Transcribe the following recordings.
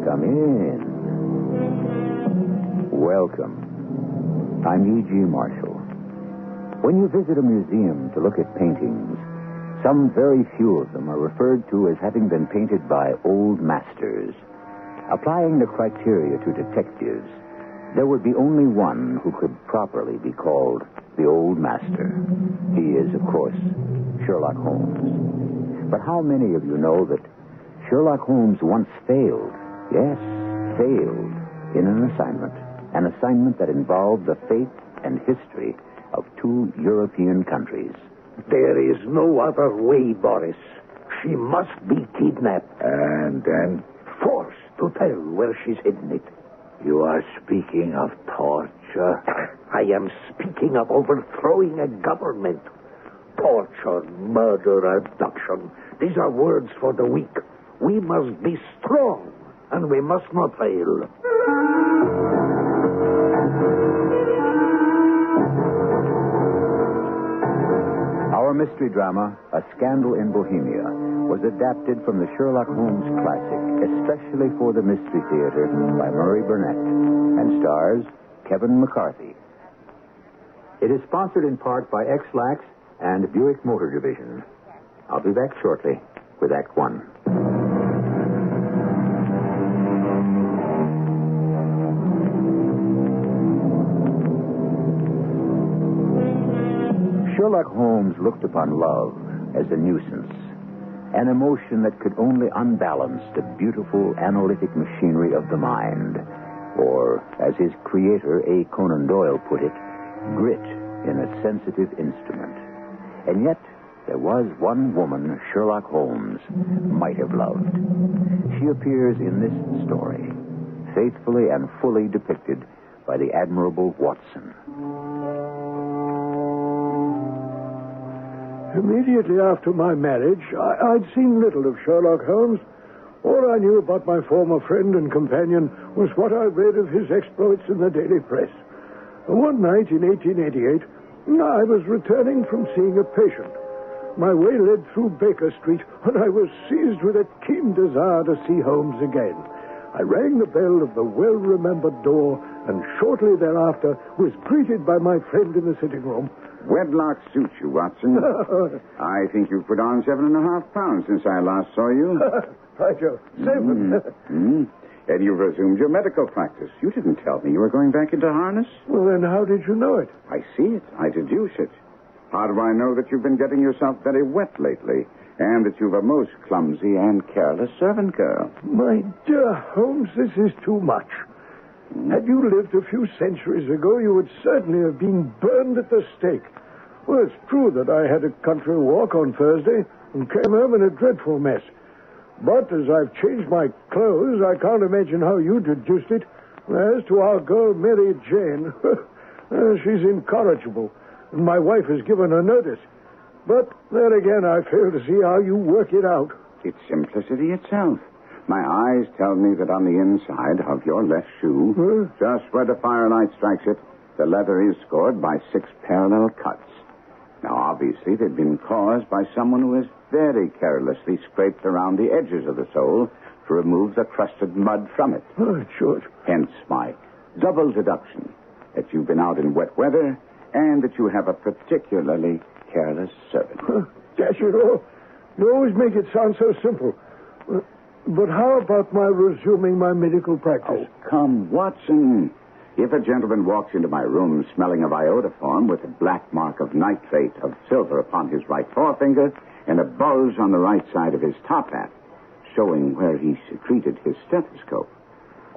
Come in. Welcome. I'm E.G. Marshall. When you visit a museum to look at paintings, some very few of them are referred to as having been painted by old masters. Applying the criteria to detectives, there would be only one who could properly be called the old master. He is, of course, Sherlock Holmes. But how many of you know that Sherlock Holmes once failed? Yes, failed in an assignment that involved the fate and history of two European countries. There is no other way, Boris. She must be kidnapped. And then? Forced to tell where she's hidden it. You are speaking of torture? I am speaking of overthrowing a government. Torture, murder, abduction. These are words for the weak. We must be strong, and we must not fail. Our mystery drama, A Scandal in Bohemia, was adapted from the Sherlock Holmes classic, especially for the Mystery Theater by Murray Burnett, and stars Kevin McCarthy. It is sponsored in part by X-Lax and Buick Motor Division. I'll be back shortly with Act One. Sherlock Holmes looked upon love as a nuisance, an emotion that could only unbalance the beautiful analytic machinery of the mind, or, as his creator, A. Conan Doyle, put it, grit in a sensitive instrument. And yet, there was one woman Sherlock Holmes might have loved. She appears in this story, faithfully and fully depicted by the admirable Watson. Immediately after my marriage, I'd seen little of Sherlock Holmes. All I knew about my former friend and companion was what I read of his exploits in the daily press. One night in 1888, I was returning from seeing a patient. My way led through Baker Street, and I was seized with a keen desire to see Holmes again. I rang the bell of the well-remembered door, and shortly thereafter was greeted by my friend in the sitting room. Wedlock suits you, Watson. I think you've put on 7.5 pounds since I last saw you. Right, Joe. 7. And you've resumed your medical practice. You didn't tell me you were going back into harness. Well, then how did you know it? I see it. I deduce it. How do I know that you've been getting yourself very wet lately, and that you've a most clumsy and careless servant girl? My dear Holmes, this is too much. Had you lived a few centuries ago, you would certainly have been burned at the stake. Well, it's true that I had a country walk on Thursday and came home in a dreadful mess. But as I've changed my clothes, I can't imagine how you deduced it. As to our girl, Mary Jane, she's incorrigible, and my wife has given her notice. But there again, I fail to see how you work it out. It's simplicity itself. My eyes tell me that on the inside of your left shoe, just where the firelight strikes it, the leather is scored by 6 parallel cuts. Now, obviously, they've been caused by someone who has very carelessly scraped around the edges of the sole to remove the crusted mud from it. Oh, it should. Hence my double deduction that you've been out in wet weather and that you have a particularly careless servant. Dash it all. You always make it sound so simple. But how about my resuming my medical practice? Oh, come, Watson. If a gentleman walks into my room smelling of iodoform with a black mark of nitrate of silver upon his right forefinger and a bulge on the right side of his top hat, showing where he secreted his stethoscope,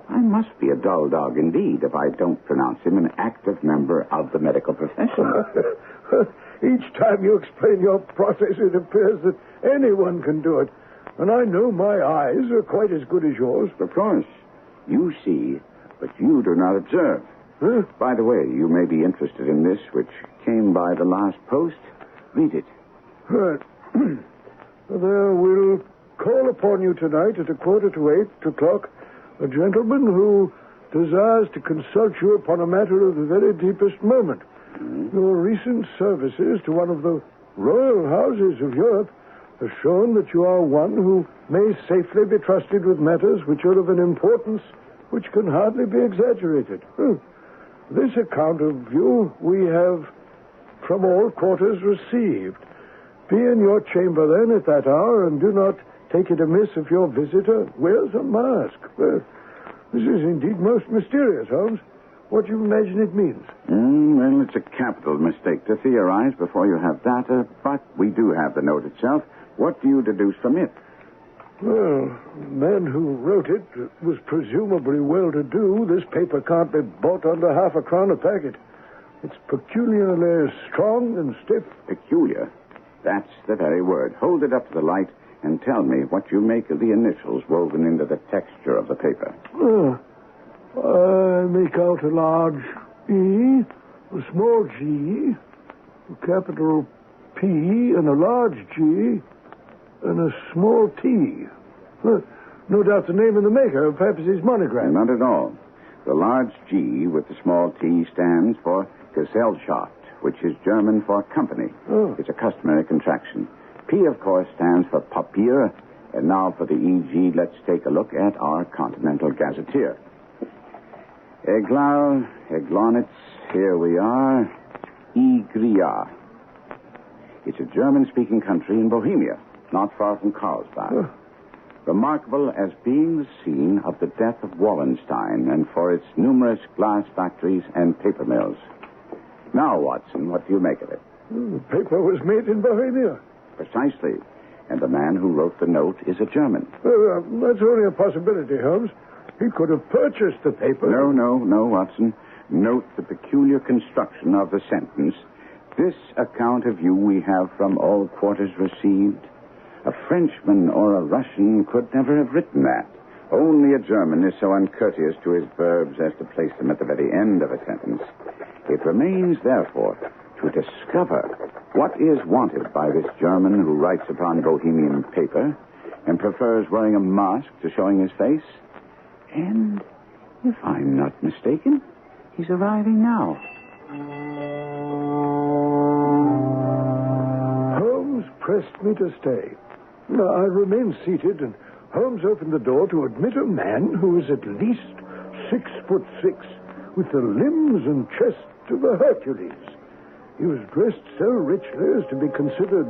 I must be a dull dog indeed if I don't pronounce him an active member of the medical profession. Each time you explain your process, it appears that anyone can do it. And I know my eyes are quite as good as yours. Of course. You see, but you do not observe. Huh? By the way, you may be interested in this, which came by the last post. Read it. Right. There will call upon you tonight at 7:45 a gentleman who desires to consult you upon a matter of the very deepest moment. Your recent services to one of the royal houses of Europe have shown that you are one who may safely be trusted with matters which are of an importance which can hardly be exaggerated. This account of you we have from all quarters received. Be in your chamber, then, at that hour, and do not take it amiss if your visitor wears a mask. This is indeed most mysterious, Holmes. What do you imagine it means? Well, it's a capital mistake to theorize before you have data, but we do have the note itself. What do you deduce from it? Well, the man who wrote it was presumably well-to-do. This paper can't be bought under half a crown a packet. It's peculiarly strong and stiff. Peculiar? That's the very word. Hold it up to the light and tell me what you make of the initials woven into the texture of the paper. I make out a large E, a small G, a capital P, and a large G, and a small T. No doubt the name of the maker, perhaps his monogram. Not at all. The large G with the small T stands for Gesellschaft, which is German for company. It's a customary contraction. P, of course, stands for Papier. And now for the EG, let's take a look at our Continental Gazetteer. Eglau, Eglonitz, here we are. Igria. It's a German-speaking country in Bohemia, not far from Carlsbad. Remarkable as being the scene of the death of Wallenstein and for its numerous glass factories and paper mills. Now, Watson, what do you make of it? The paper was made in Bohemia. Precisely. And the man who wrote the note is a German. That's only a possibility, Holmes. He could have purchased the paper. No, Watson. Note the peculiar construction of the sentence. This account of you we have from all quarters received. A Frenchman or a Russian could never have written that. Only a German is so uncourteous to his verbs as to place them at the very end of a sentence. It remains, therefore, to discover what is wanted by this German who writes upon Bohemian paper and prefers wearing a mask to showing his face. And, if I'm not mistaken, he's arriving now. Holmes pressed me to stay. I remained seated, and Holmes opened the door to admit a man who was at least 6'6", with the limbs and chest of a Hercules. He was dressed so richly as to be considered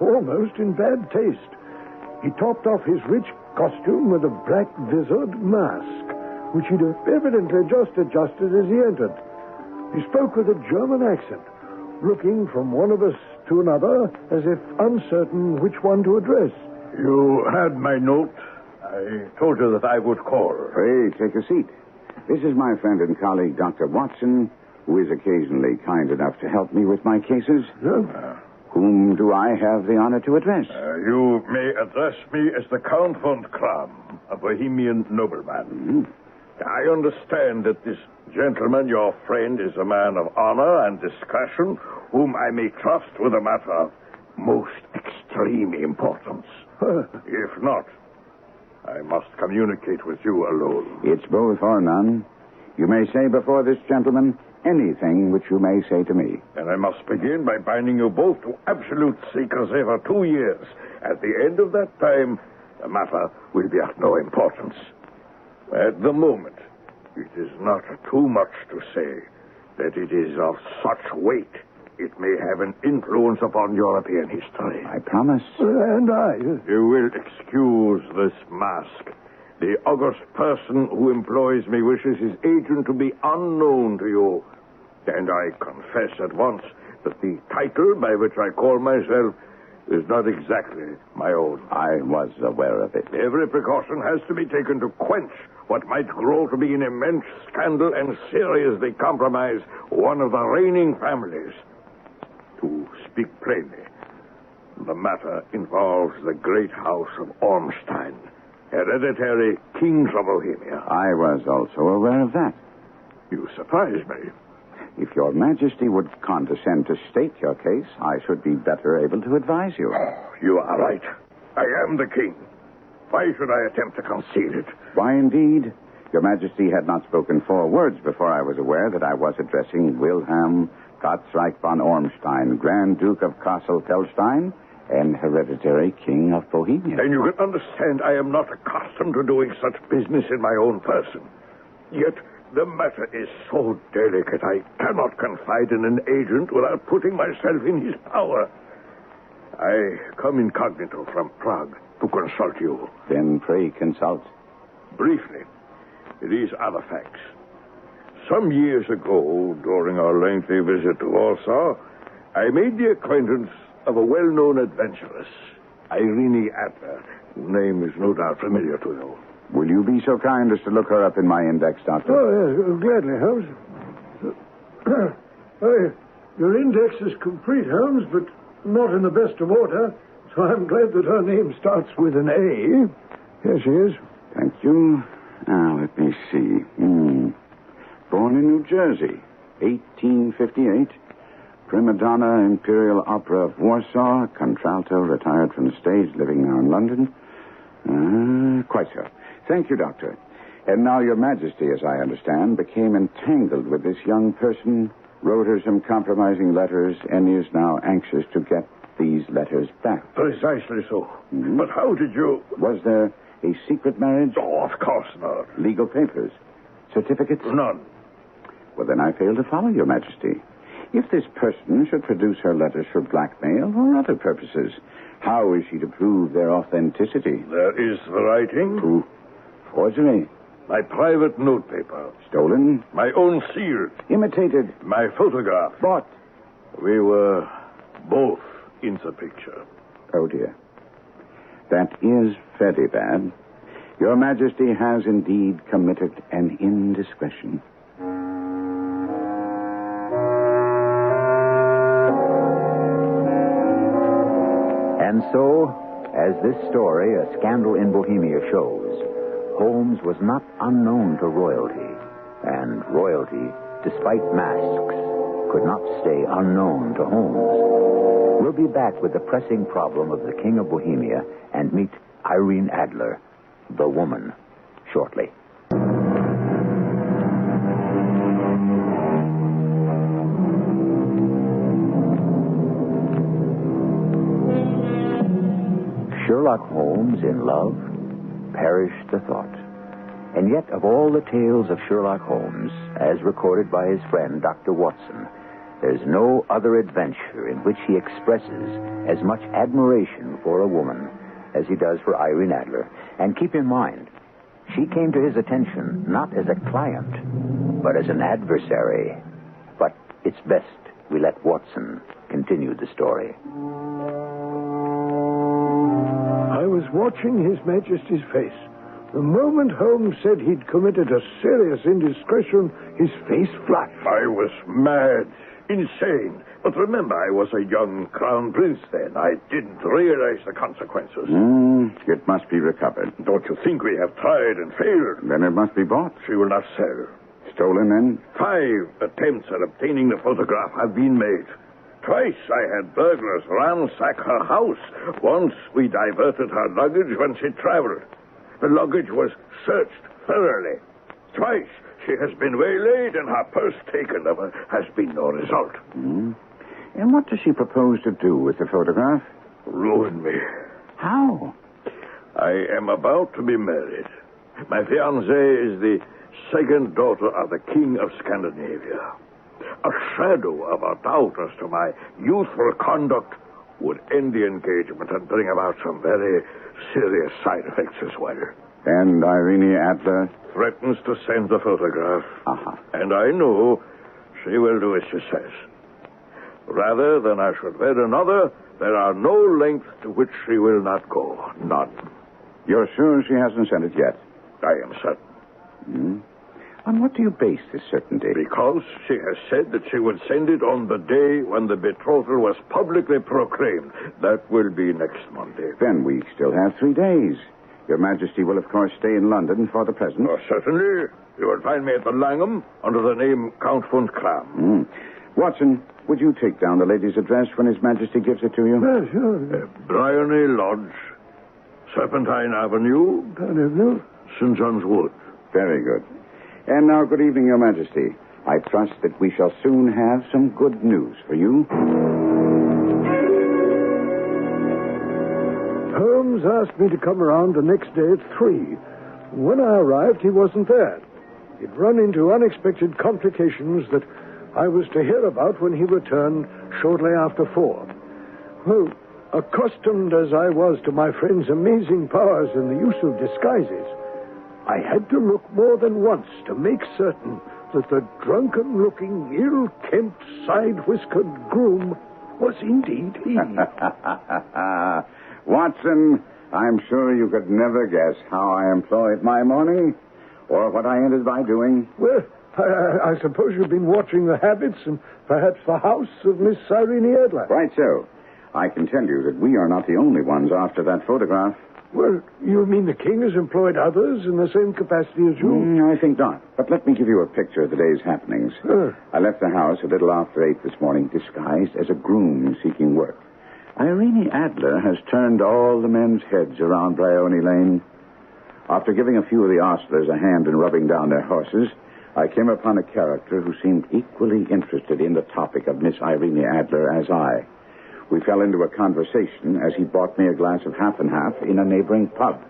almost in bad taste. He topped off his rich costume with a black-visored mask, which he'd evidently just adjusted as he entered. He spoke with a German accent, looking from one of us to another as if uncertain which one to address. You had my note. I told you that I would call. Pray, take a seat. This is my friend and colleague, Dr. Watson, who is occasionally kind enough to help me with my cases. Whom do I have the honor to address? You may address me as the Count von Kram, a Bohemian nobleman. I understand that this gentleman, your friend, is a man of honor and discretion, whom I may trust with a matter of most extreme importance. If not, I must communicate with you alone. It's both or none. You may say before this gentleman anything which you may say to me. And I must begin by binding you both to absolute secrecy for 2 years. At the end of that time, the matter will be of no importance. At the moment, it is not too much to say that it is of such weight it may have an influence upon European history. I promise. And I. You will excuse this mask. The august person who employs me wishes his agent to be unknown to you. And I confess at once that the title by which I call myself is not exactly my own. I was aware of it. Every precaution has to be taken to quench what might grow to be an immense scandal and seriously compromise one of the reigning families. To speak plainly, the matter involves the great house of Ormstein, hereditary kings of Bohemia. I was also aware of that. You surprise me. If your majesty would condescend to state your case, I should be better able to advise you. You are right. I am the king. Why should I attempt to conceal it? Why, indeed? Your Majesty had not spoken 4 words before I was aware that I was addressing Wilhelm Gottsreich von Ormstein, Grand Duke of Kassel-Felstein and hereditary King of Bohemia. Then you can understand I am not accustomed to doing such business in my own person. Yet the matter is so delicate I cannot confide in an agent without putting myself in his power. I come incognito from Prague to consult you. Then pray consult. Briefly, these are the facts. Some years ago, during our lengthy visit to Warsaw, I made the acquaintance of a well-known adventuress, Irene Adler. Name is no doubt familiar to you. Will you be so kind as to look her up in my index, Doctor? Oh, yes, gladly, Holmes. Your index is complete, Holmes, but not in the best of order, so I'm glad that her name starts with an A. Here she is. Thank you. Now, let me see. Born in New Jersey, 1858. Prima donna, Imperial Opera of Warsaw, contralto, retired from the stage, living now in London. Quite so. Thank you, Doctor. And now Your Majesty, as I understand, became entangled with this young person, wrote her some compromising letters, and is now anxious to get these letters back. Precisely so. But how did you... Was there a secret marriage? Oh, of course not. Legal papers? Certificates? None. Well, then I fail to follow, Your Majesty. If this person should produce her letters for blackmail or other purposes, how is she to prove their authenticity? There is the writing. Proof. Forgery. My private notepaper. Stolen. My own seal. Imitated. My photograph. Bought. We were both in the picture. Oh, dear. That is very bad. Your Majesty has indeed committed an indiscretion. And so, as this story, A Scandal in Bohemia, shows, Holmes was not unknown to royalty, and royalty, despite masks, could not stay unknown to Holmes. We'll be back with the pressing problem of the King of Bohemia and meet Irene Adler, the woman, shortly. Sherlock Holmes in love? Perished the thought. And yet, of all the tales of Sherlock Holmes, as recorded by his friend Dr. Watson, there's no other adventure in which he expresses as much admiration for a woman as he does for Irene Adler. And keep in mind, she came to his attention not as a client, but as an adversary. But it's best we let Watson continue the story. I was watching His Majesty's face. The moment Holmes said he'd committed a serious indiscretion, his face flashed. I was mad, insane. But remember, I was a young crown prince then. I didn't realize the consequences. It must be recovered. Don't you think we have tried and failed? Then it must be bought. She will not sell. Stolen, then? 5 attempts at obtaining the photograph have been made. Twice I had burglars ransack her house. Once we diverted her luggage when she traveled. The luggage was searched thoroughly. Twice she has been waylaid and her purse taken. There has been no result. And what does she propose to do with the photograph? Ruin me. How? I am about to be married. My fiancée is the second daughter of the King of Scandinavia. A shadow of a doubt as to my youthful conduct would end the engagement and bring about some very serious side effects as well. And Irene Adler? Threatens to send the photograph. Uh-huh. And I know she will do as she says. Rather than I should wed another, there are no lengths to which she will not go. None. You're sure she hasn't sent it yet? I am certain. On what do you base this certainty? Because she has said that she would send it on the day when the betrothal was publicly proclaimed. That will be next Monday. Then we still have 3 days. Your Majesty will, of course, stay in London for the present. Oh, certainly. You will find me at the Langham under the name Count von Kram. Watson, would you take down the lady's address when His Majesty gives it to you? Sure. Bryony Lodge, Serpentine Avenue, St. John's Wood. Very good. And now, good evening, Your Majesty. I trust that we shall soon have some good news for you. Holmes asked me to come around the next day at 3. When I arrived, he wasn't there. He'd run into unexpected complications that I was to hear about when he returned shortly after 4. Well, accustomed as I was to my friend's amazing powers in the use of disguises, I had to look more than once to make certain that the drunken-looking, ill-kempt, side-whiskered groom was indeed he. Watson, I'm sure you could never guess how I employed my morning or what I ended by doing. Well, I suppose you've been watching the habits and perhaps the house of Miss Irene Adler. Right so. I can tell you that we are not the only ones after that photograph. Well, you mean the king has employed others in the same capacity as you? I think not. But let me give you a picture of the day's happenings. I left the house a little after 8 this morning, disguised as a groom seeking work. Irene Adler has turned all the men's heads around Bryony Lane. After giving a few of the ostlers a hand in rubbing down their horses, I came upon a character who seemed equally interested in the topic of Miss Irene Adler as I. We fell into a conversation as he bought me a glass of half and half in a neighboring pub.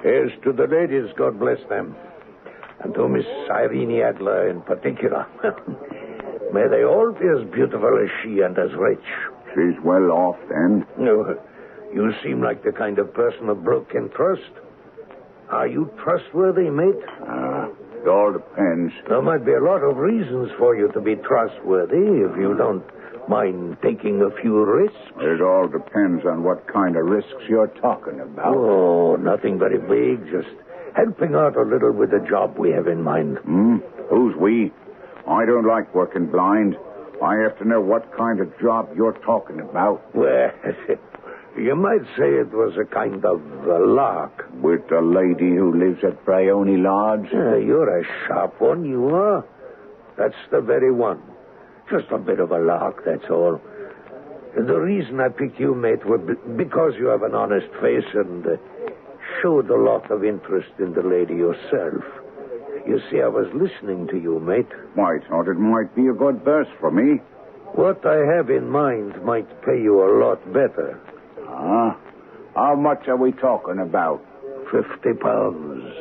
Here's to the ladies, God bless them. And to Miss Irene Adler in particular. May they all be as beautiful as she and as rich. She's well off, then. No, you seem like the kind of person a bloke can trust. Are you trustworthy, mate? It all depends. There might be a lot of reasons for you to be trustworthy if you don't mind taking a few risks. It all depends on what kind of risks you're talking about. Oh, nothing very big. Just helping out a little with the job we have in mind. Who's we? I don't like working blind. I have to know what kind of job you're talking about. Well, you might say it was a kind of a lark. With the lady who lives at Bryony Lodge? You're a sharp one, you are. That's the very one. Just a bit of a lark, that's all. The reason I picked you, mate, was because you have an honest face and showed a lot of interest in the lady yourself. You see, I was listening to you, mate. I thought it might be a good verse for me. What I have in mind might pay you a lot better. How much are we talking about? £50.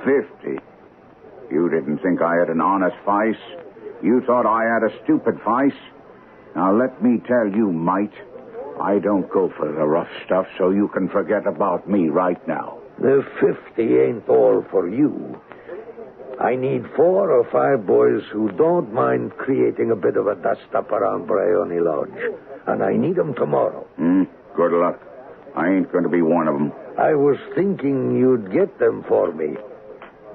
50? You didn't think I had an honest face? You thought I had a stupid face? Now, let me tell you, mate, I don't go for the rough stuff, so you can forget about me right now. The 50 ain't all for you. I need 4 or 5 boys who don't mind creating a bit of a dust-up around Bryony Lodge. And I need them tomorrow. Good luck. I ain't going to be one of them. I was thinking you'd get them for me.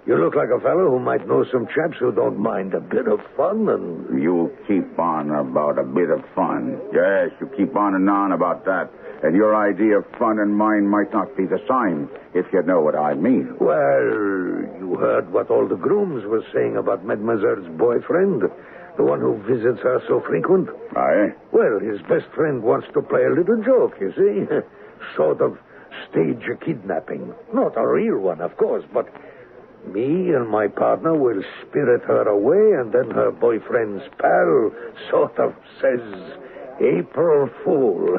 You look like a fellow who might know some chaps who don't mind a bit of fun and... You keep on about a bit of fun. Yes, you keep on and on about that. And your idea of fun and mine might not be the same, if you know what I mean. Well, you heard what all the grooms were saying about Mademoiselle's boyfriend, the one who visits her so frequent. Aye? Well, his best friend wants to play a little joke, you see. Sort of stage a kidnapping. Not a real one, of course, but... Me and my partner will spirit her away, and then her boyfriend's pal sort of says, April Fool.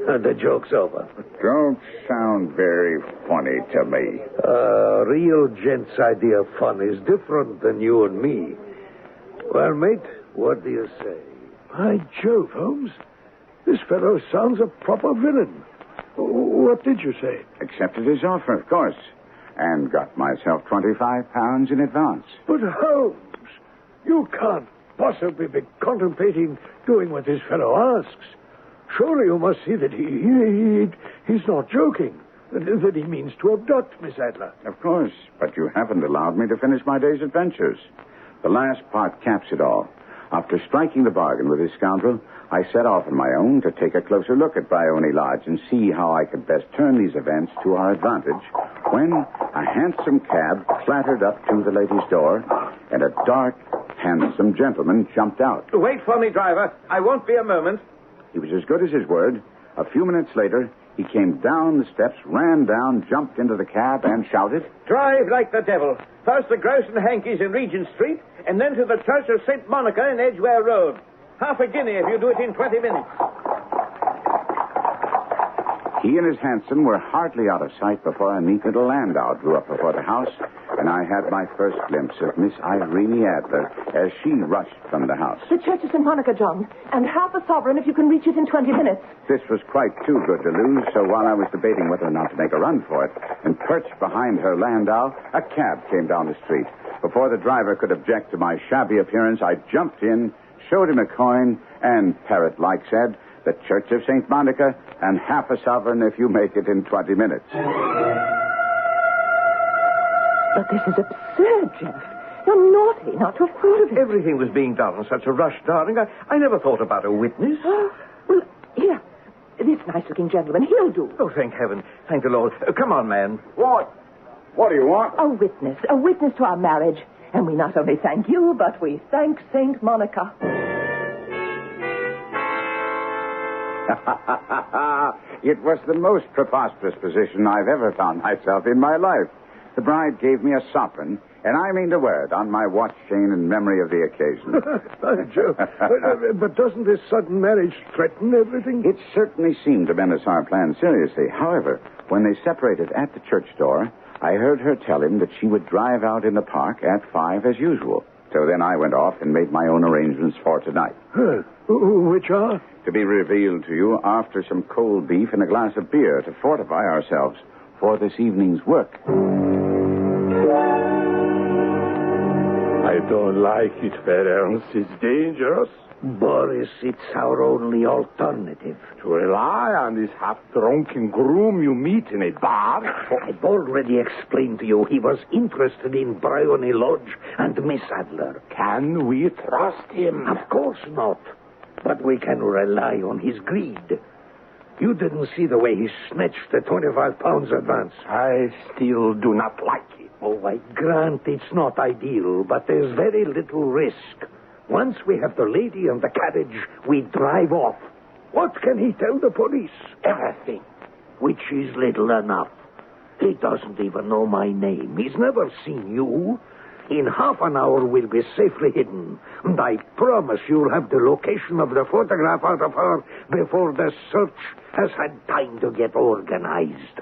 And the joke's over. Don't sound very funny to me. A real gent's idea of fun is different than you and me. Well, mate, what do you say? By Jove, Holmes. This fellow sounds a proper villain. What did you say? Accepted his offer, of course. And got myself £25 in advance. But Holmes, you can't possibly be contemplating doing what this fellow asks. Surely you must see that he's not joking. That he means to abduct Miss Adler. Of course, but you haven't allowed me to finish my day's adventures. The last part caps it all. After striking the bargain with this scoundrel, I set off on my own to take a closer look at Bryony Lodge and see how I could best turn these events to our advantage, when a handsome cab clattered up to the lady's door, and a dark, handsome gentleman jumped out. Wait for me, driver. I won't be a moment. He was as good as his word. A few minutes later, He came down the steps, ran down, jumped into the cab, and shouted, Drive like the devil. First the Grouse and Hankies in Regent Street, and then to the Church of St. Monica in Edgware Road. Half a guinea if you do it in 20 minutes. He and his hansom were hardly out of sight before a neat little landau drew up before the house, and I had my first glimpse of Miss Irene Adler as she rushed from the house. The Church of St. Monica, John, and half a sovereign if you can reach it in 20 minutes. This was quite too good to lose, so while I was debating whether or not to make a run for it, and perched behind her landau, a cab came down the street. Before the driver could object to my shabby appearance, I jumped in, showed him a coin, and parrot-like said, the Church of St. Monica, and half a sovereign if you make it in 20 minutes. But this is absurd, Jeff. You're naughty not to have thought of it. Everything was being done in such a rush, darling. I never thought about a witness. Well, here. This nice-looking gentleman, he'll do. Oh, thank heaven. Thank the Lord. Come on, man. What? What do you want? A witness to our marriage. And we not only thank you, but we thank St. Monica. It was the most preposterous position I've ever found myself in my life. The bride gave me a sovereign, and I mean the word, on my watch chain in memory of the occasion. By Jove. But doesn't this sudden marriage threaten everything? It certainly seemed to menace our plans seriously. However, when they separated at the church door, I heard her tell him that she would drive out in the park at 5 as usual. So then I went off and made my own arrangements for tonight. Which are? To be revealed to you after some cold beef and a glass of beer to fortify ourselves for this evening's work. I don't like it, Ferenc. It's dangerous. Boris, it's our only alternative. To rely on this half-drunken groom you meet in a bar. I've already explained to you he was interested in Bryony Lodge and Miss Adler. Can we trust him? Of course not. But we can rely on his greed. You didn't see the way he snatched the 25 pounds advance. I still do not like it. Oh, I grant it's not ideal, but there's very little risk. Once we have the lady and the carriage, we drive off. What can he tell the police? Everything. Which is little enough. He doesn't even know my name. He's never seen you. In half an hour, we'll be safely hidden. And I promise you'll have the location of the photograph out of her before the search has had time to get organized.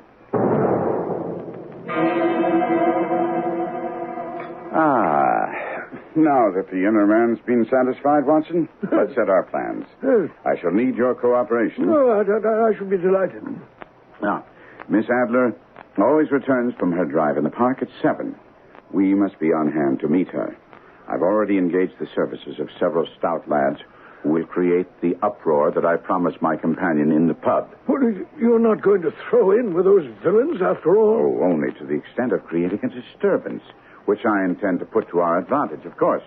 Now that the inner man's been satisfied, Watson, let's set our plans. I shall need your cooperation. No, I shall be delighted. Now, Miss Adler always returns from her drive in the park at 7. We must be on hand to meet her. I've already engaged the services of several stout lads who will create the uproar that I promised my companion in the pub. What, you're not going to throw in with those villains after all? Oh, only to the extent of creating a disturbance, which I intend to put to our advantage, of course.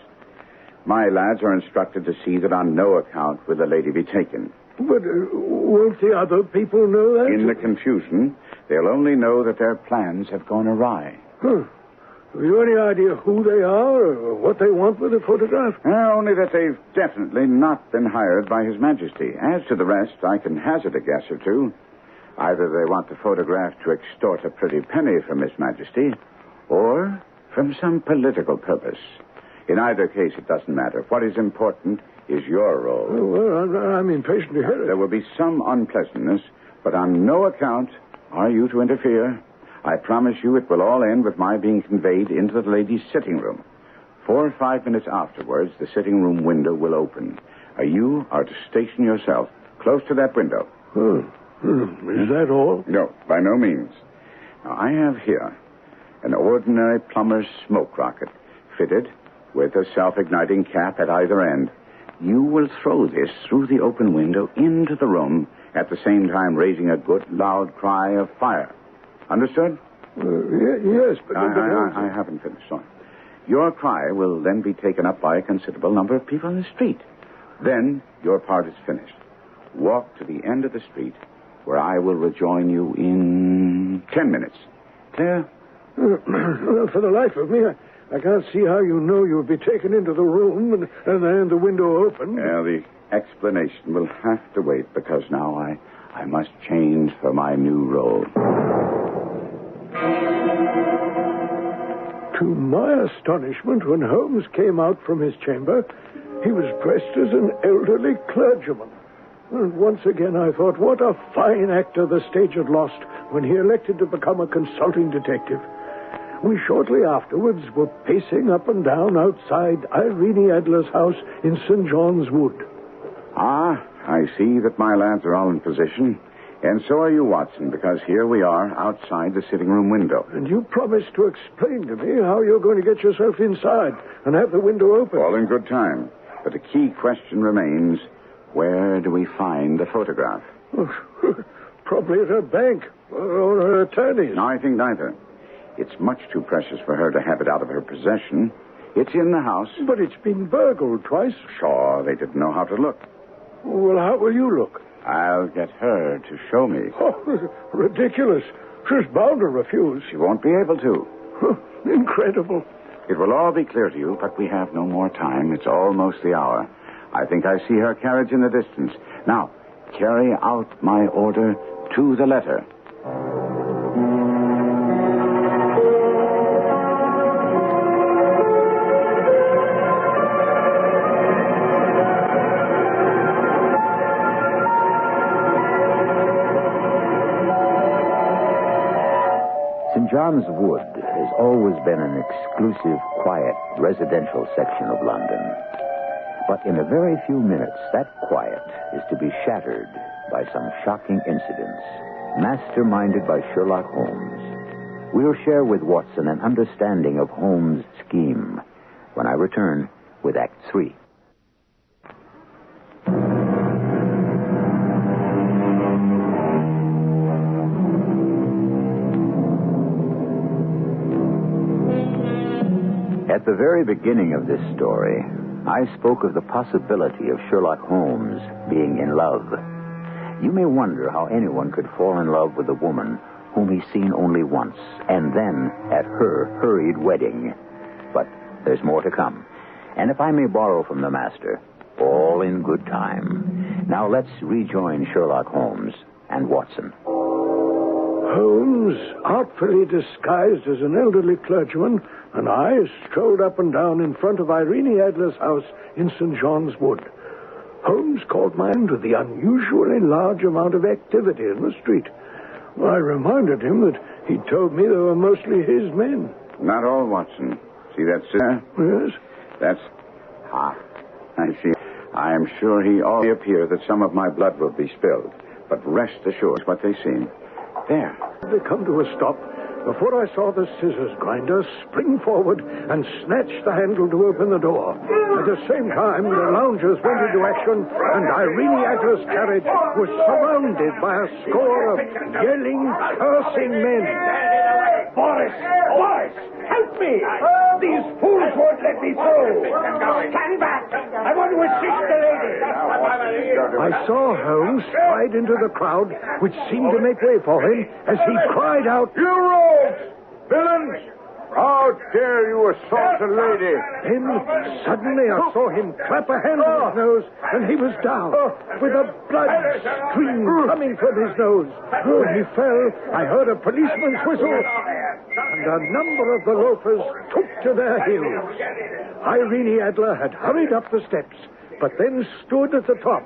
My lads are instructed to see that on no account will the lady be taken. But won't the other people know that? In the confusion, they'll only know that their plans have gone awry. Huh. Have you any idea who they are or what they want with the photograph? Only that they've definitely not been hired by His Majesty. As to the rest, I can hazard a guess or two. Either they want the photograph to extort a pretty penny from His Majesty, or from some political purpose. In either case, it doesn't matter. What is important is your role. Oh, well, I'm impatient to hear it. There will be some unpleasantness, but on no account are you to interfere. I promise you it will all end with my being conveyed into the lady's sitting room. 4 or 5 minutes afterwards, the sitting room window will open. You are to station yourself close to that window. Is that all? No, by no means. Now, I have here an ordinary plumber's smoke rocket, fitted with a self-igniting cap at either end. You will throw this through the open window into the room, at the same time raising a good, loud cry of fire. Understood? Yes, but... I haven't finished. Sorry. Your cry will then be taken up by a considerable number of people in the street. Then your part is finished. Walk to the end of the street, where I will rejoin you in 10 minutes. Clear? For the life of me, I can't see how you know you'll be taken into the room and the window open. The explanation will have to wait, because now I must change for my new role. To my astonishment, when Holmes came out from his chamber, he was dressed as an elderly clergyman. And once again I thought, what a fine actor the stage had lost when he elected to become a consulting detective. We shortly afterwards were pacing up and down outside Irene Adler's house in St. John's Wood. Ah, I see that my lads are all in position. And so are you, Watson, because here we are outside the sitting room window. And you promised to explain to me how you're going to get yourself inside and have the window open. All in good time. But the key question remains, where do we find the photograph? Probably at her bank or her attorney's. No, I think neither. It's much too precious for her to have it out of her possession. It's in the house. But it's been burgled twice. Sure, they didn't know how to look. Well, how will you look? I'll get her to show me. Oh, ridiculous. She's bound to refuse. She won't be able to. Incredible. It will all be clear to you, but we have no more time. It's almost the hour. I think I see her carriage in the distance. Now, carry out my order to the letter. St. John's Wood has always been an exclusive, quiet, residential section of London. But in a very few minutes, that quiet is to be shattered by some shocking incidents, masterminded by Sherlock Holmes. We'll share with Watson an understanding of Holmes' scheme when I return with Act 3. At the very beginning of this story, I spoke of the possibility of Sherlock Holmes being in love. You may wonder how anyone could fall in love with a woman whom he's seen only once, and then at her hurried wedding. But there's more to come. And if I may borrow from the master, all in good time. Now let's rejoin Sherlock Holmes and Watson. Holmes, artfully disguised as an elderly clergyman, and I strolled up and down in front of Irene Adler's house in St. John's Wood. Holmes called my eye to the unusually large amount of activity in the street. I reminded him that he'd told me they were mostly his men. Not all, Watson. See that scissor? Yes? That's... I see. I am sure he already appeared that some of my blood will be spilled. But rest assured what they seem. There. They come to a stop before I saw the scissors grinder spring forward and snatch the handle to open the door. At the same time, the loungers went into action, and Irene Adler's carriage was surrounded by a score of yelling, cursing men. Boris! Help me! These fools won't let me through! Stand back! I want to assist the lady! I saw Holmes stride into the crowd, which seemed to make way for him, as he cried out, You rogues! Villains! How dare you assault a lady? Then, suddenly, I saw him clap a hand on his nose, and he was down, with a blood stream coming from his nose. When he fell, I heard a policeman's whistle, and a number of the loafers took to their heels. Irene Adler had hurried up the steps, but then stood at the top.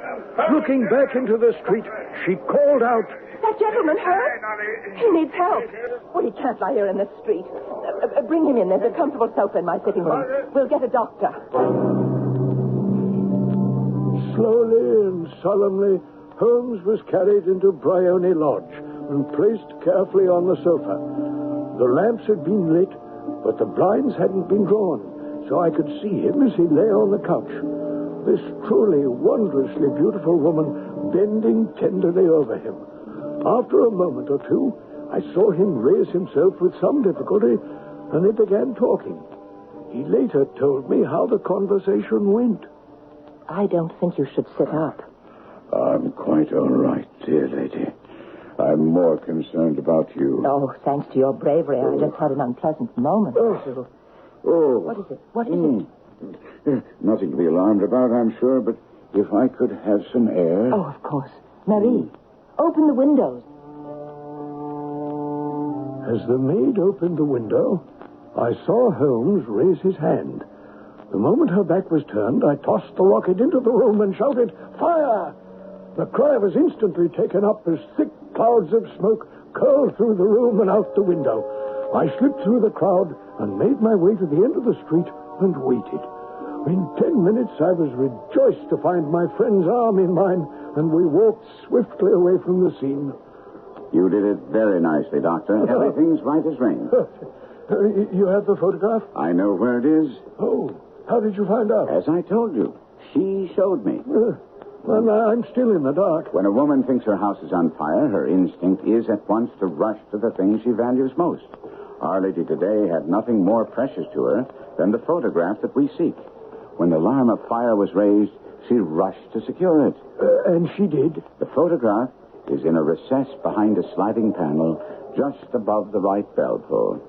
Looking back into the street, she called out, That gentleman hurt? He needs help. Oh, he can't lie here in the street. Bring him in. There's a comfortable sofa in my sitting room. We'll get a doctor. Slowly and solemnly, Holmes was carried into Bryony Lodge and placed carefully on the sofa. The lamps had been lit, but the blinds hadn't been drawn, so I could see him as he lay on the couch. This truly wondrously beautiful woman bending tenderly over him. After a moment or two, I saw him raise himself with some difficulty, and they began talking. He later told me how the conversation went. I don't think you should sit up. I'm quite all right, dear lady. I'm more concerned about you. Oh, thanks to your bravery, I just had an unpleasant moment. Oh. What is it? What is it? Nothing to be alarmed about, I'm sure, but if I could have some air... Oh, of course. Marie. Open the windows. As the maid opened the window, I saw Holmes raise his hand. The moment her back was turned, I tossed the rocket into the room and shouted, "Fire!" The cry was instantly taken up as thick clouds of smoke curled through the room and out the window. I slipped through the crowd and made my way to the end of the street and waited. In 10 minutes, I was rejoiced to find my friend's arm in mine, and we walked swiftly away from the scene. You did it very nicely, Doctor. Everything's right as rain. You have the photograph? I know where it is. Oh, how did you find out? As I told you, she showed me. Well, I'm still in the dark. When a woman thinks her house is on fire, her instinct is at once to rush to the thing she values most. Our lady today had nothing more precious to her than the photograph that we seek. When the alarm of fire was raised, she rushed to secure it. And she did? The photograph is in a recess behind a sliding panel just above the right bell pull.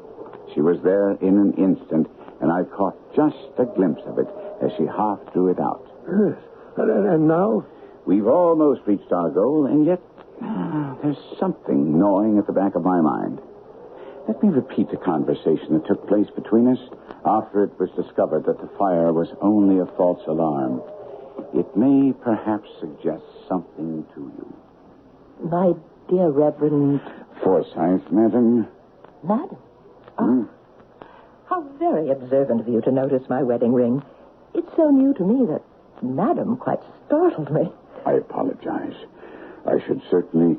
She was there in an instant, and I caught just a glimpse of it as she half drew it out. Yes. And now? We've almost reached our goal, and yet there's something gnawing at the back of my mind. Let me repeat the conversation that took place between us after it was discovered that the fire was only a false alarm. It may perhaps suggest something to you. My dear Reverend... Forsyth, madam. Madam? Oh. How very observant of you to notice my wedding ring. It's so new to me that Madam quite startled me. I apologize. I should certainly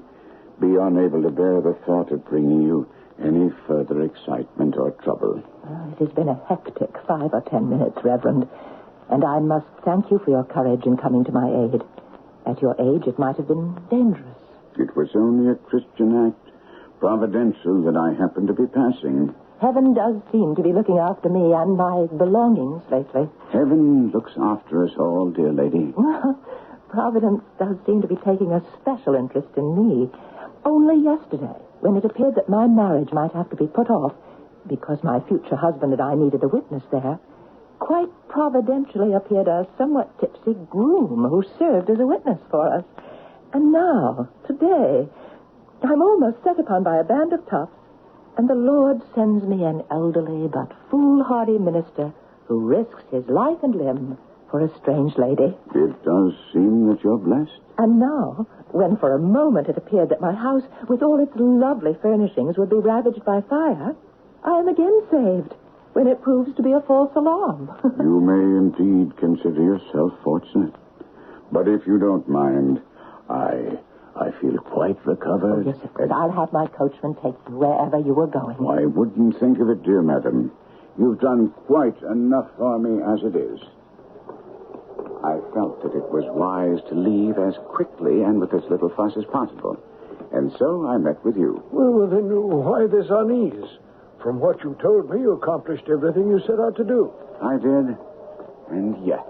be unable to bear the thought of bringing you any further excitement or trouble. It has been a hectic 5 or 10 minutes, Reverend, and I must thank you for your courage in coming to my aid. At your age, it might have been dangerous. It was only a Christian act, providential, that I happened to be passing. Heaven does seem to be looking after me and my belongings lately. Heaven looks after us all, dear lady. Providence does seem to be taking a special interest in me. Only yesterday, when it appeared that my marriage might have to be put off because my future husband and I needed a witness there, quite providentially appeared a somewhat tipsy groom who served as a witness for us. And now, today, I'm almost set upon by a band of toughs, and the Lord sends me an elderly but foolhardy minister who risks his life and limb for a strange lady. It does seem that you're blessed. And now, when for a moment it appeared that my house, with all its lovely furnishings, would be ravaged by fire, I am again saved when it proves to be a false alarm. You may indeed consider yourself fortunate. But if you don't mind, I feel quite recovered. Oh, yes, of course. I'll have my coachman take you wherever you were going. I wouldn't think of it, dear madam. You've done quite enough for me as it is. I felt that it was wise to leave as quickly and with as little fuss as possible. And so I met with you. Well, then why this unease? From what you told me, you accomplished everything you set out to do. I did. And yet...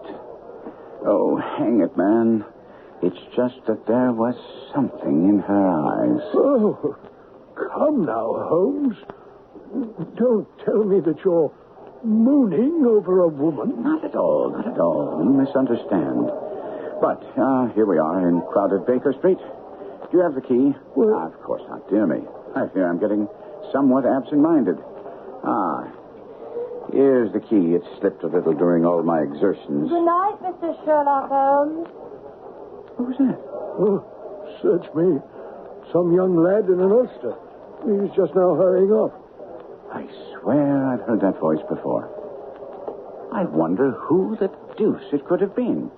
Oh, hang it, man. It's just that there was something in her eyes. Oh, come now, Holmes. Don't tell me that you're mooning over a woman. Not at all, not at all. You misunderstand. But here we are in crowded Baker Street. Do you have the key? Well, of course not. Dear me. I fear I'm getting somewhat absent-minded. Here's the key. It slipped a little during all my exertions. Good night, Mr. Sherlock Holmes. Who's that? Oh, search me. Some young lad in an ulster. He's just now hurrying off. I swear I've heard that voice before. I wonder who the deuce it could have been.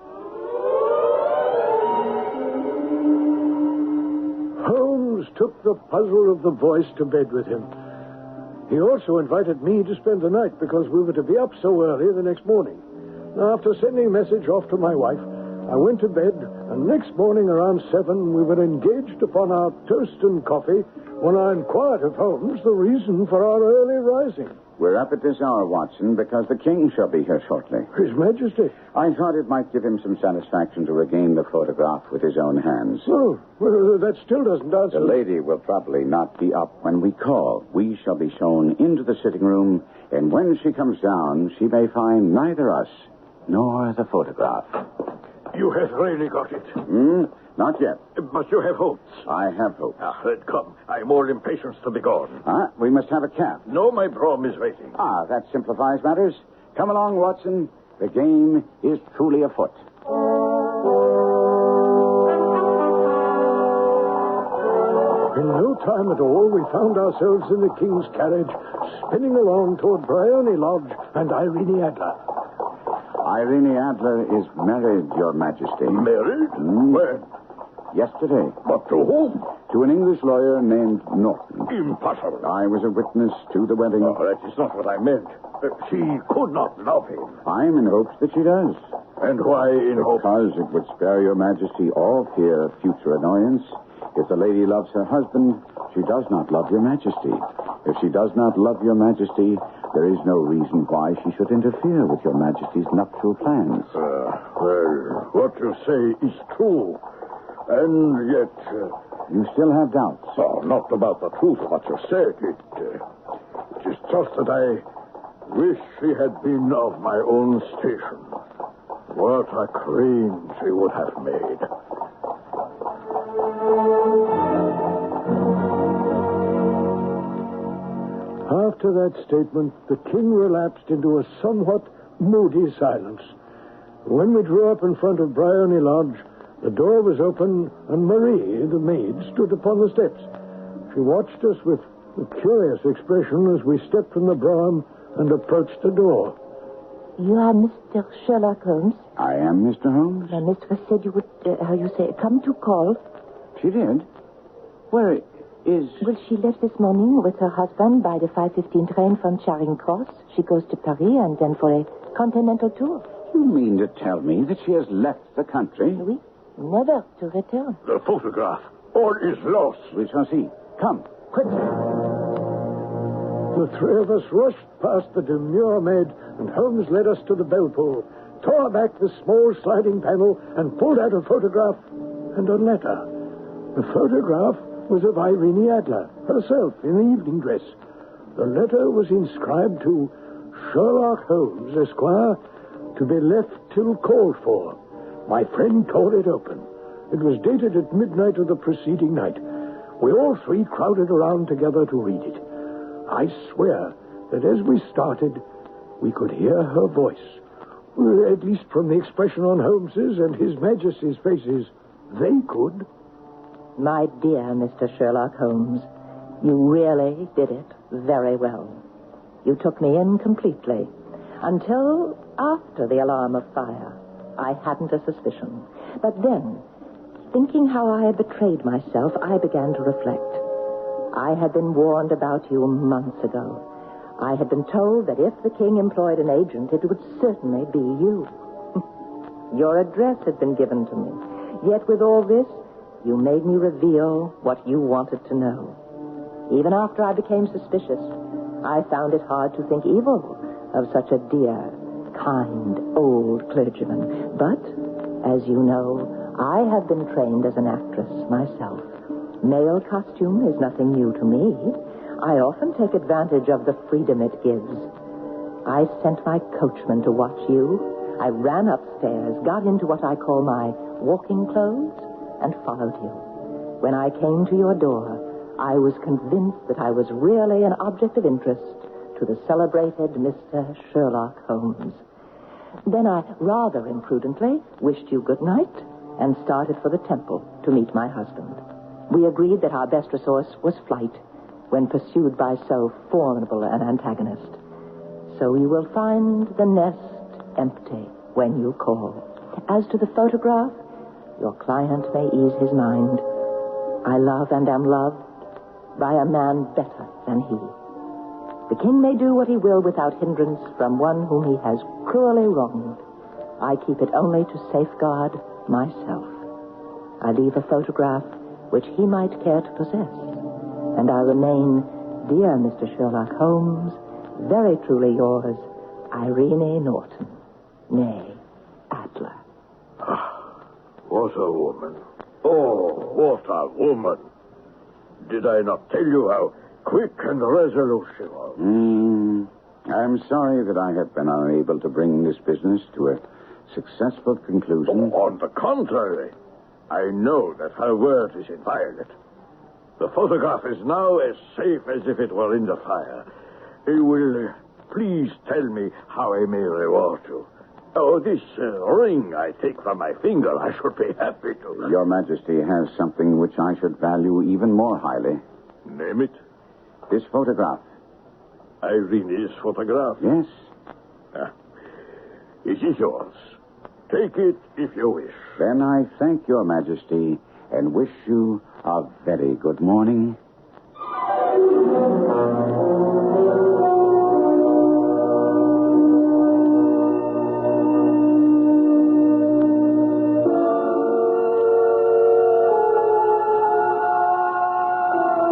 Holmes took the puzzle of the voice to bed with him. He also invited me to spend the night because we were to be up so early the next morning. After sending a message off to my wife, I went to bed, and next morning around 7, we were engaged upon our toast and coffee when I inquired of Holmes the reason for our early rising. We're up at this hour, Watson, because the king shall be here shortly. His Majesty. I thought it might give him some satisfaction to regain the photograph with his own hands. Oh, well, that still doesn't answer. The lady will probably not be up when we call. We shall be shown into the sitting room, and when she comes down, she may find neither us nor the photograph. You have really got it. Not yet. But you have hopes. I have hopes. Then come. I'm all impatience to be gone. We must have a cab. No, my brougham is waiting. That simplifies matters. Come along, Watson. The game is truly afoot. In no time at all, we found ourselves in the king's carriage, spinning along toward Bryony Lodge and Irene Adler. Irene Adler is married, Your Majesty. Married? When? Yesterday. But to whom? To an English lawyer named Norton. Impossible. I was a witness to the wedding. Oh, that is not what I meant. She could not love him. I'm in hopes that she does. And why in hopes? Because it would spare Your Majesty all fear of future annoyance. If the lady loves her husband, she does not love Your Majesty. If she does not love Your Majesty, there is no reason why she should interfere with Your Majesty's nuptial plans. Well, what you say is true. And yet... You still have doubts? Oh, not about the truth of what you said. It is just that I wish she had been of my own station. What a queen she would have made. After that statement, the king relapsed into a somewhat moody silence. When we drew up in front of Bryony Lodge, the door was open, and Marie, the maid, stood upon the steps. She watched us with a curious expression as we stepped from the brougham and approached the door. You are Mr. Sherlock Holmes? I am Mr. Holmes. My mistress said you would, come to call. She did? Where is... Well, she left this morning with her husband by the 5:15 train from Charing Cross. She goes to Paris and then for a continental tour. You mean to tell me that she has left the country? Oui, never to return. The photograph. All is lost. We shall see. Come, quickly. The three of us rushed past the demure maid, and Holmes led us to the bell pull, tore back the small sliding panel, and pulled out a photograph and a letter. The photograph was of Irene Adler, herself, in the evening dress. The letter was inscribed to Sherlock Holmes, Esquire, to be left till called for. My friend tore it open. It was dated at midnight of the preceding night. We all three crowded around together to read it. I swear that as we started, we could hear her voice. Well, at least from the expression on Holmes's and His Majesty's faces, they could. My dear Mr. Sherlock Holmes, you really did it very well. You took me in completely. Until after the alarm of fire, I hadn't a suspicion. But then, thinking how I had betrayed myself, I began to reflect. I had been warned about you months ago. I had been told that if the king employed an agent, it would certainly be you. Your address had been given to me. Yet with all this, you made me reveal what you wanted to know. Even after I became suspicious, I found it hard to think evil of such a dear, kind, old clergyman. But, as you know, I have been trained as an actress myself. Male costume is nothing new to me. I often take advantage of the freedom it gives. I sent my coachman to watch you. I ran upstairs, got into what I call my walking clothes, and followed you. When I came to your door, I was convinced that I was really an object of interest to the celebrated Mr. Sherlock Holmes. Then I, rather imprudently, wished you good night and started for the temple to meet my husband. We agreed that our best resource was flight when pursued by so formidable an antagonist. So you will find the nest empty when you call. As to the photograph, your client may ease his mind. I love and am loved by a man better than he. The king may do what he will without hindrance from one whom he has cruelly wronged. I keep it only to safeguard myself. I leave a photograph which he might care to possess. And I remain, dear Mr. Sherlock Holmes, very truly yours, Irene Norton, née Adler. What a woman. Oh, what a woman. Did I not tell you how quick and resolute she was? I'm sorry that I have been unable to bring this business to a successful conclusion. On the contrary, I know that her word is inviolate. The photograph is now as safe as if it were in the fire. You will please tell me how I may reward you. Oh, this ring I take from my finger, I should be happy to. Your Majesty has something which I should value even more highly. Name it. This photograph. Irene's photograph? Yes. It is yours. Take it if you wish. Then I thank Your Majesty and wish you a very good morning.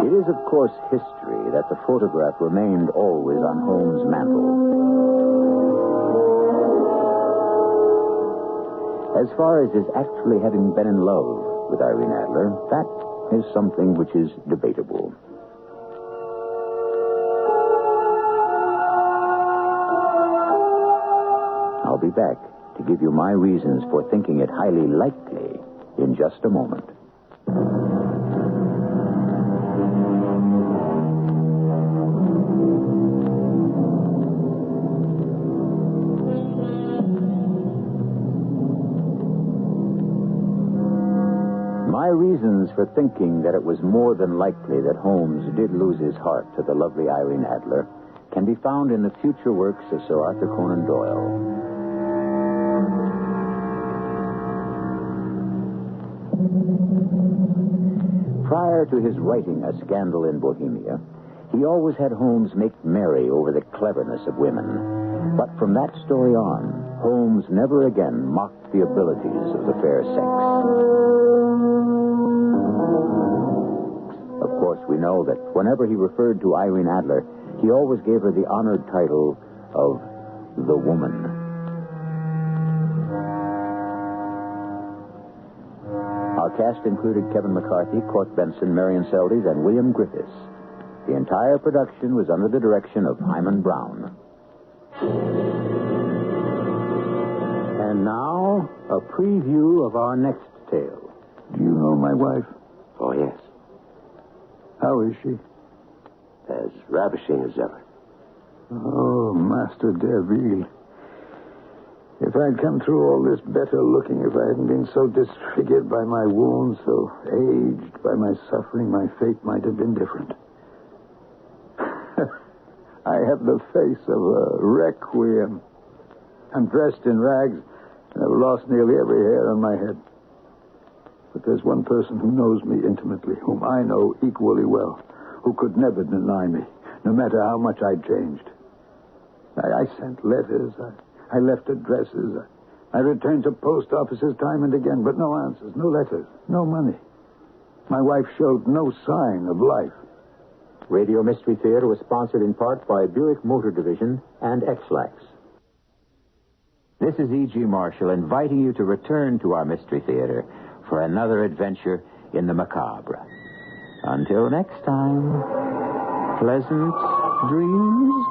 It is, of course, history that the photograph remained always on Holmes' mantel. As far as his actually having been in love with Irene Adler, that is something which is debatable. I'll be back to give you my reasons for thinking it highly likely in just a moment. My reasons for thinking that it was more than likely that Holmes did lose his heart to the lovely Irene Adler can be found in the future works of Sir Arthur Conan Doyle. Prior to his writing A Scandal in Bohemia, he always had Holmes make merry over the cleverness of women. But from that story on, Holmes never again mocked the abilities of the fair sex. Of course, we know that whenever he referred to Irene Adler, he always gave her the honored title of the woman. Our cast included Kevin McCarthy, Court Benson, Marion Seldes, and William Griffiths. The entire production was under the direction of Hyman Brown. And now, a preview of our next tale. Do you know my wife? Oh, yes. How is she? As ravishing as ever. Oh, Master Derville. If I'd come through all this better looking, if I hadn't been so disfigured by my wounds, so aged by my suffering, my fate might have been different. I have the face of a requiem. I'm dressed in rags, and I've lost nearly every hair on my head. But there's one person who knows me intimately, whom I know equally well, who could never deny me, no matter how much I changed. I sent letters. I left addresses. I returned to post offices time and again, but no answers, no letters, no money. My wife showed no sign of life. Radio Mystery Theater was sponsored in part by Buick Motor Division and X-Lax. This is E.G. Marshall inviting you to return to our Mystery Theater for another adventure in the macabre. Until next time, pleasant dreams.